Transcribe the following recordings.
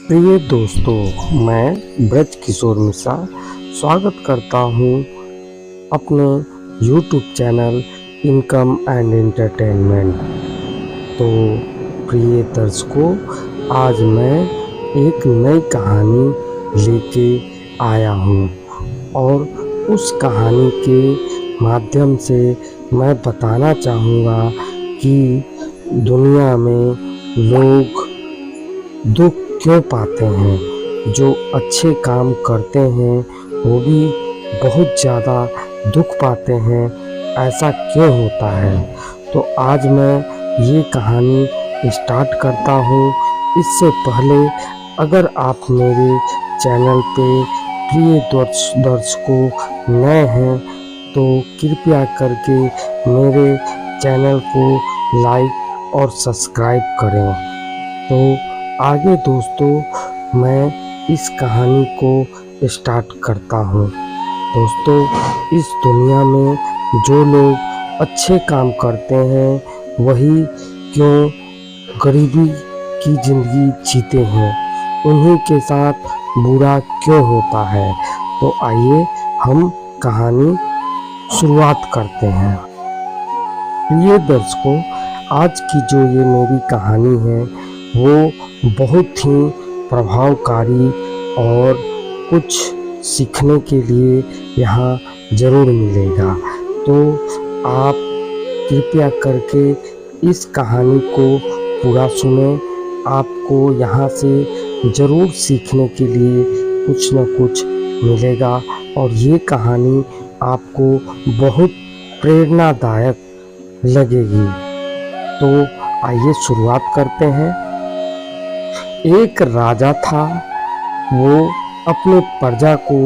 प्रिय दोस्तों, मैं ब्रज किशोर मिश्रा स्वागत करता हूँ अपने YouTube channel income and entertainment. तो प्रिय दर्शकों, आज मैं एक नई कहानी लेके आया हूँ और उस कहानी के माध्यम से मैं बताना चाहूँगा कि दुनिया में लोग दुख क्यों पाते हैं। जो अच्छे काम करते हैं वो भी बहुत ज़्यादा दुख पाते हैं, ऐसा क्यों होता है। तो आज मैं ये कहानी स्टार्ट करता हूँ। इससे पहले अगर आप मेरे चैनल पे प्रिय दर्शकों नए हैं तो कृपया करके मेरे चैनल को लाइक और सब्सक्राइब करें। तो आगे दोस्तों, मैं इस कहानी को स्टार्ट करता हूँ। दोस्तों, इस दुनिया में जो लोग अच्छे काम करते हैं वही क्यों गरीबी की ज़िंदगी जीते हैं, उन्हीं के साथ बुरा क्यों होता है। तो आइए हम कहानी शुरुआत करते हैं। प्रिय दर्शकों, आज की जो ये मेरी कहानी है वो बहुत ही प्रभावकारी और कुछ सीखने के लिए यहाँ ज़रूर मिलेगा। तो आप कृपया करके इस कहानी को पूरा सुने। आपको यहाँ से ज़रूर सीखने के लिए कुछ न कुछ मिलेगा और ये कहानी आपको बहुत प्रेरणादायक लगेगी। तो आइए शुरुआत करते हैं। एक राजा था। वो अपने प्रजा को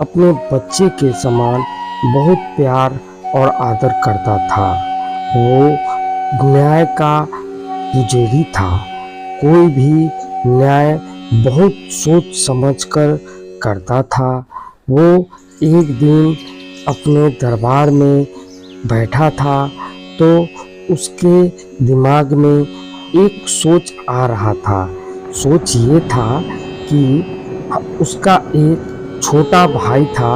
अपने बच्चे के समान बहुत प्यार और आदर करता था। वो न्याय का पुजारी था। कोई भी न्याय बहुत सोच समझकर करता था। वो एक दिन अपने दरबार में बैठा था तो उसके दिमाग में एक सोच आ रहा था। सोच ये था कि उसका एक छोटा भाई था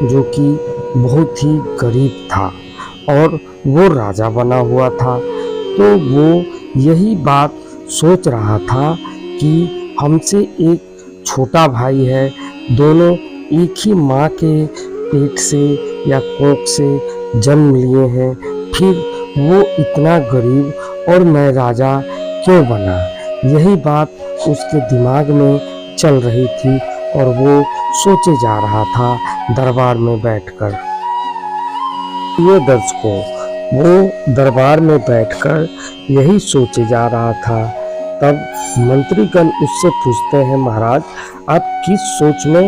जो कि बहुत ही गरीब था और वो राजा बना हुआ था। तो वो यही बात सोच रहा था कि हमसे एक छोटा भाई है, दोनों एक ही माँ के पेट से या कोख से जन्म लिए हैं, फिर वो इतना गरीब और मैं राजा क्यों बना। यही बात उसके दिमाग में चल रही थी और वो सोचे जा रहा था दरबार में बैठकर। ये दर्शकों, वो दरबार में बैठकर यही सोचे जा रहा था। तब मंत्रीगण उससे पूछते हैं, महाराज आप किस सोच में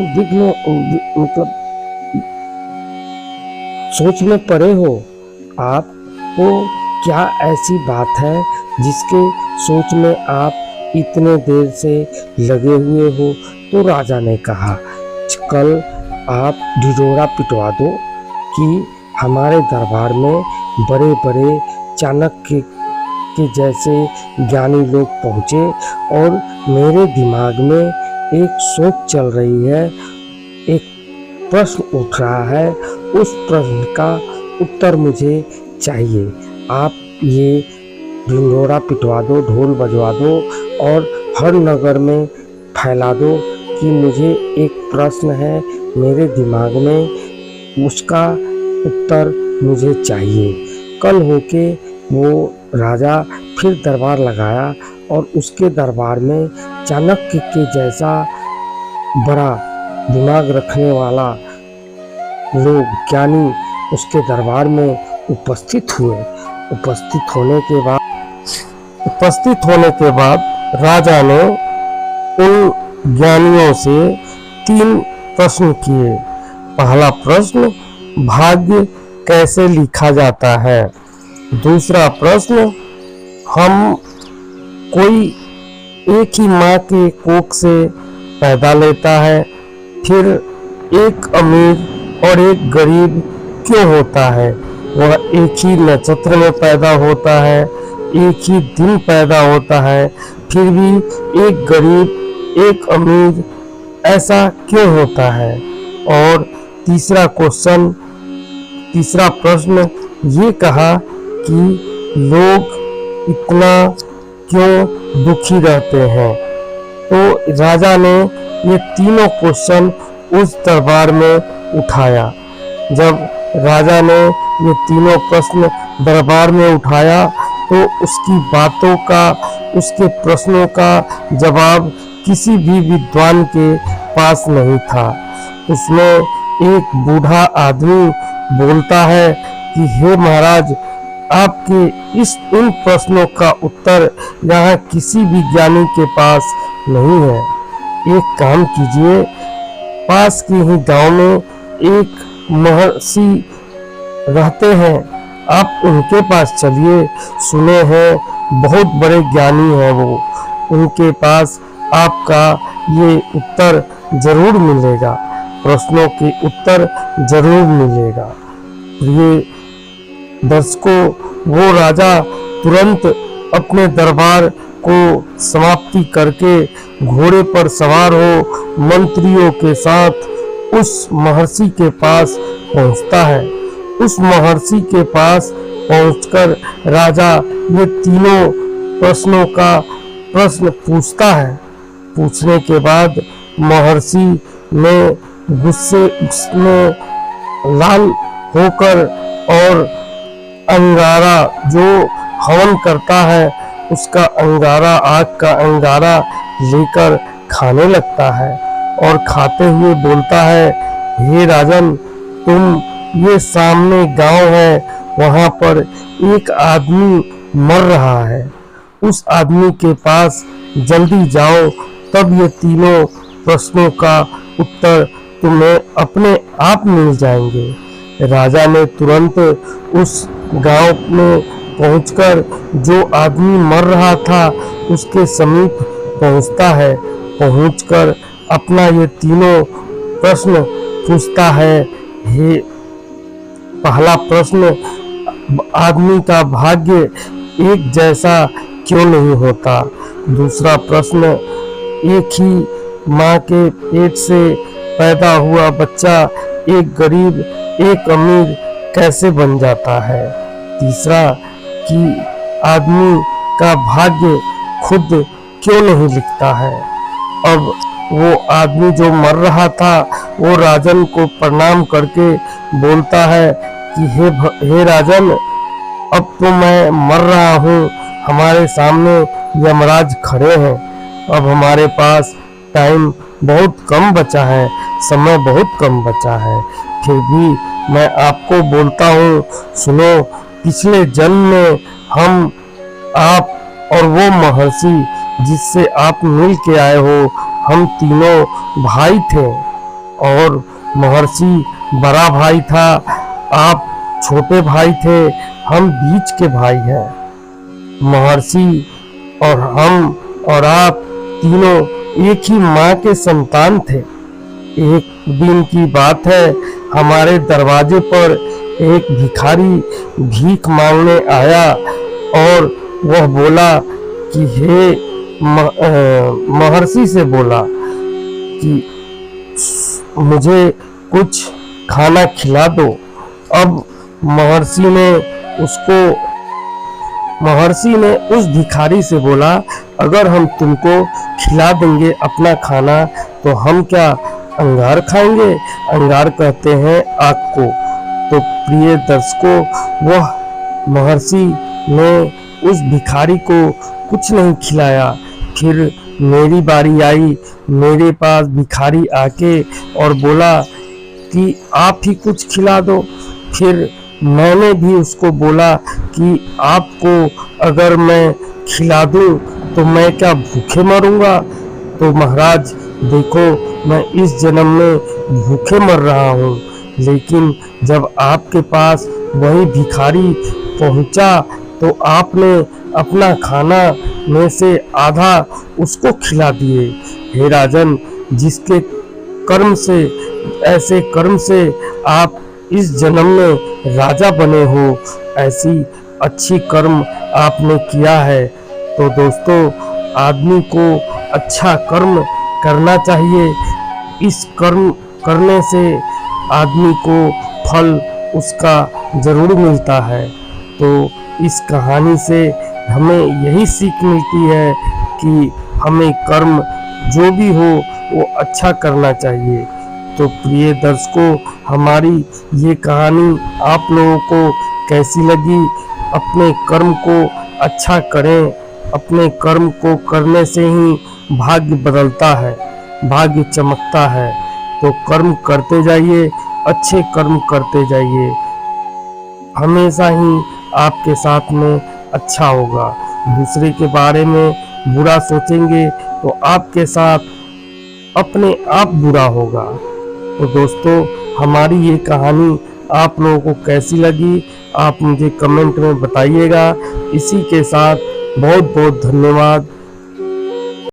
सोच में पड़े हो। आपको क्या ऐसी बात है जिसके सोच में आप इतने देर से लगे हुए हो। तो राजा ने कहा, कल आप ढिढोरा पिटवा दो कि हमारे दरबार में बड़े बड़े चाणक्य के जैसे ज्ञानी लोग पहुँचे और मेरे दिमाग में एक सोच चल रही है, एक प्रश्न उठ रहा है, उस प्रश्न का उत्तर मुझे चाहिए। आप ये ढिढोरा पिटवा दो, ढोल बजवा दो और हर नगर में फैला दो कि मुझे एक प्रश्न है मेरे दिमाग में, उसका उत्तर मुझे चाहिए। कल होके वो राजा फिर दरबार लगाया और उसके दरबार में चाणक्य के जैसा बड़ा दिमाग रखने वाला लोग ज्ञानी उसके दरबार में उपस्थित हुए। उपस्थित होने के बाद राजा ने उन ज्ञानियों से 3 प्रश्न किए। पहला प्रश्न, भाग्य कैसे लिखा जाता है। दूसरा प्रश्न, हम कोई एक ही माँ के कोख से पैदा लेता है, फिर एक अमीर और एक गरीब क्यों होता है। वह एक ही नक्षत्र में पैदा होता है, एक ही दिन पैदा होता है, फिर भी एक गरीब एक अमीर ऐसा क्यों होता है? और तीसरा प्रश्न ये कहा कि लोग इतना क्यों दुखी रहते हैं? तो राजा ने ये तीनों क्वेश्चन उस दरबार में उठाया। जब राजा ने ये तीनों प्रश्न दरबार में उठाया तो उसकी बातों का, उसके प्रश्नों का जवाब किसी भी विद्वान के पास नहीं था। उसमें एक बूढ़ा आदमी बोलता है कि हे महाराज, आपके इन प्रश्नों का उत्तर यहाँ किसी भी ज्ञानी के पास नहीं है। एक काम कीजिए, पास के ही गांव में एक महर्षि रहते हैं, आप उनके पास चलिए। सुने हैं बहुत बड़े ज्ञानी हैं वो, उनके पास आपका ये उत्तर जरूर मिलेगा, प्रश्नों के उत्तर जरूर मिलेगा। प्रिय दर्शकों, वो राजा तुरंत अपने दरबार को समाप्ति करके घोड़े पर सवार हो मंत्रियों के साथ उस महर्षि के पास पहुंचता है। उस महर्षि के पास पहुंचकर राजा ये तीनों प्रश्नों का प्रश्न पूछता है। पूछने के बाद महर्षि ने गुस्से में लाल होकर और अंगारा जो हवन करता है उसका अंगारा, आग का अंगारा लेकर खाने लगता है और खाते हुए बोलता है, हे राजन, तुम ये सामने गांव है, वहां पर एक आदमी मर रहा है, उस आदमी के पास जल्दी जाओ, तब ये तीनों प्रश्नों का उत्तर तुम्हें अपने आप मिल जाएंगे। राजा ने तुरंत उस गांव में पहुंचकर जो आदमी मर रहा था उसके समीप पहुंचता है। पहुंचकर अपना ये तीनों प्रश्न पूछता है। हे, पहला प्रश्न, आदमी का भाग्य एक जैसा क्यों नहीं होता? दूसरा प्रश्न, एक ही माँ के पेट से पैदा हुआ बच्चा एक गरीब एक अमीर कैसे बन जाता है? तीसरा, कि आदमी का भाग्य खुद क्यों नहीं लिखता है? अब वो आदमी जो मर रहा था वो राजन को प्रणाम करके बोलता है कि हे राजन, अब तो मैं मर रहा हूँ, हमारे सामने यमराज खड़े हैं, अब हमारे पास टाइम बहुत कम बचा है, समय बहुत कम बचा है, फिर भी मैं आपको बोलता हूँ, सुनो, पिछले जन्म में हम, आप और वो महर्षि जिससे आप मिल के आए हो, हम तीनों भाई थे और महर्षि बड़ा भाई था, आप छोटे भाई थे, हम बीच के भाई हैं। महर्षि और हम और आप तीनों एक ही माँ के संतान थे। एक दिन की बात है, हमारे दरवाजे पर एक भिखारी भीख मांगने आया और वह बोला कि हे महर्षि से बोला कि मुझे कुछ खाना खिला दो। अब महर्षि ने उस भिखारी से बोला, अगर हम तुमको खिला देंगे अपना खाना तो हम क्या अंगार खाएंगे? अंगार कहते हैं आग को। तो प्रिय दर्शकों, वह महर्षि ने उस भिखारी को कुछ नहीं खिलाया। फिर मेरी बारी आई, मेरे पास भिखारी आके और बोला कि आप ही कुछ खिला दो। फिर मैंने भी उसको बोला कि आपको अगर मैं खिला दूं तो मैं क्या भूखे मरूंगा? तो महाराज देखो, मैं इस जन्म में भूखे मर रहा हूँ, लेकिन जब आपके पास वही भिखारी पहुँचा तो आपने अपना खाना में से आधा उसको खिला दिए। हे राजन, जिसके कर्म से, ऐसे कर्म से आप इस जन्म में राजा बने हो, ऐसी अच्छी कर्म आपने किया है। तो दोस्तों, आदमी को अच्छा कर्म करना चाहिए। इस कर्म करने से आदमी को फल उसका ज़रूर मिलता है। तो इस कहानी से हमें यही सीख मिलती है कि हमें कर्म जो भी हो वो अच्छा करना चाहिए। तो प्रिय दर्शकों, हमारी ये कहानी आप लोगों को कैसी लगी? अपने कर्म को अच्छा करें। अपने कर्म को करने से ही भाग्य बदलता है, भाग्य चमकता है। तो कर्म करते जाइए, अच्छे कर्म करते जाइए, हमेशा ही आपके साथ में अच्छा होगा। दूसरे के बारे में बुरा सोचेंगे तो आपके साथ अपने आप बुरा होगा। तो दोस्तों, हमारी ये कहानी आप लोगों को कैसी लगी आप मुझे कमेंट में बताइएगा। इसी के साथ बहुत बहुत धन्यवाद।